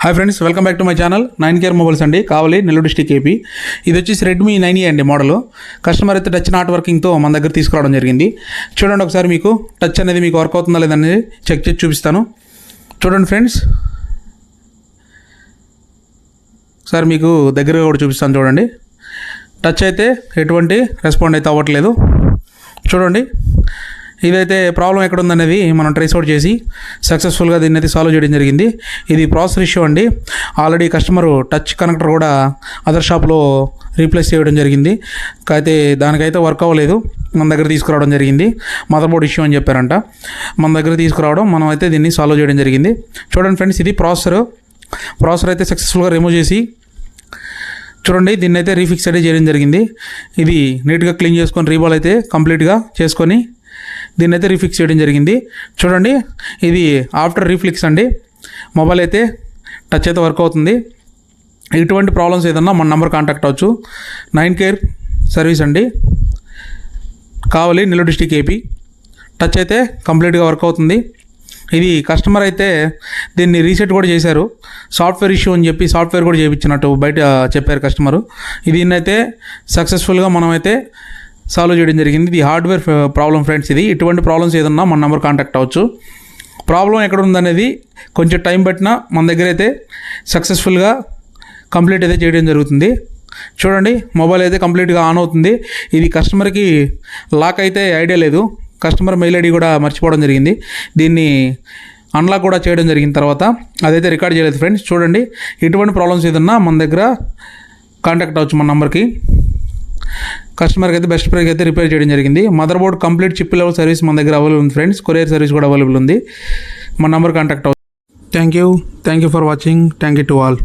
Hi friends, welcome back to my channel 9KR mobiles అండి. కావాలి, Nellore district AP. ఇది వచ్చేసి రెడ్మీ 9E అండి మోడల్. కస్టమర్ అయితే టచ్ నాట్ వర్కింగ్తో మన దగ్గర తీసుకురావడం జరిగింది. చూడండి ఒకసారి మీకు టచ్ అనేది మీకు వర్క్ అవుతుందా లేదనేది చెక్ చేసి చూపిస్తాను. చూడండి ఫ్రెండ్స్, ఒకసారి మీకు దగ్గరగా కూడా చూపిస్తాను. చూడండి, టచ్ అయితే ఎటువంటి రెస్పాండ్ అయితే అవ్వట్లేదు. చూడండి, ఇదైతే ప్రాబ్లం ఎక్కడ ఉందనేది మనం ట్రేస్ అవుట్ చేసి సక్సెస్ఫుల్గా దీన్ని అయితే సాల్వ్ చేయడం జరిగింది. ఇది ప్రాసెసర్ ఇష్యూ అండి. ఆల్రెడీ కస్టమరు టచ్ కనెక్టర్ కూడా అదర్ షాప్లో రీప్లేస్ చేయడం జరిగింది. అయితే దానికైతే వర్క్ అవ్వలేదు, మన దగ్గర తీసుకురావడం జరిగింది. మదర్ బోర్డ్ ఇష్యూ అని చెప్పారంట. మన దగ్గర తీసుకురావడం, మనం అయితే దీన్ని సాల్వ్ చేయడం జరిగింది. చూడండి ఫ్రెండ్స్, ఇది ప్రాసెసర్ అయితే సక్సెస్ఫుల్గా రిమూవ్ చేసి చూడండి దీన్ని అయితే రీఫిక్స్ అయితే చేయడం జరిగింది. ఇది నీట్గా క్లీన్ చేసుకొని రీబాల్ అయితే కంప్లీట్గా చేసుకొని దీన్ని అయితే రీఫిక్స్ చేయడం జరిగింది. చూడండి, ఇది ఆఫ్టర్ రీఫిక్స్ అండి. మొబైల్ అయితే టచ్ అయితే వర్క్ అవుతుంది. ఇటువంటి ప్రాబ్లమ్స్ ఏదన్నా మన నెంబర్ కాంటాక్ట్ అవ్వచ్చు. 9KR సర్వీస్ అండి, కావాలి, నెల్లూరు డిస్ట్రిక్ట్ ఏపీ. టచ్ అయితే కంప్లీట్గా వర్క్ అవుతుంది. ఇది కస్టమర్ అయితే దీన్ని రీసెట్ కూడా చేశారు. సాఫ్ట్వేర్ ఇష్యూ అని చెప్పి సాఫ్ట్వేర్ కూడా చేయించినట్టు బయట చెప్పారు కస్టమరు. దీన్నైతే సక్సెస్ఫుల్గా మనమైతే సాల్వ్ చేయడం జరిగింది. ఇది హార్డ్వేర్ ప్రాబ్లం ఫ్రెండ్స్. ఇది ఇటువంటి ప్రాబ్లమ్స్ ఏదన్నా మన నెంబర్ కాంటాక్ట్ అవ్వచ్చు. ప్రాబ్లం ఎక్కడ ఉందనేది కొంచెం టైం పట్టినా మన దగ్గర అయితే సక్సెస్ఫుల్గా కంప్లీట్ అయితే చేయడం జరుగుతుంది. చూడండి, మొబైల్ అయితే కంప్లీట్గా ఆన్ అవుతుంది. ఇది కస్టమర్కి లాక్ అయితే ఐడియా లేదు. కస్టమర్ మెయిల్ ఐడి కూడా మర్చిపోవడం జరిగింది. దీన్ని అన్లాక్ కూడా చేయడం జరిగిన తర్వాత అదైతే రికార్డ్ చేయలేదు ఫ్రెండ్స్. చూడండి, ఇటువంటి ప్రాబ్లమ్స్ ఏదన్నా మన దగ్గర కాంటాక్ట్ అవ్వచ్చు మన నెంబర్కి. కస్టమర్కి అయితే బెస్ట్ ప్రైస్ అయితే రిపేర్ చేయడం జరిగింది. Mother board complete chip level service మన దగ్గర అవైలబుల్ ఉంది ఫ్రెండ్స్. కొరియర్ సర్వీస్ కూడా అవైలబుల్ ఉంది. మన నెంబర్ కాంటాక్ట్ అవ్వచ్చు. Thank you for watching. Thank you to all.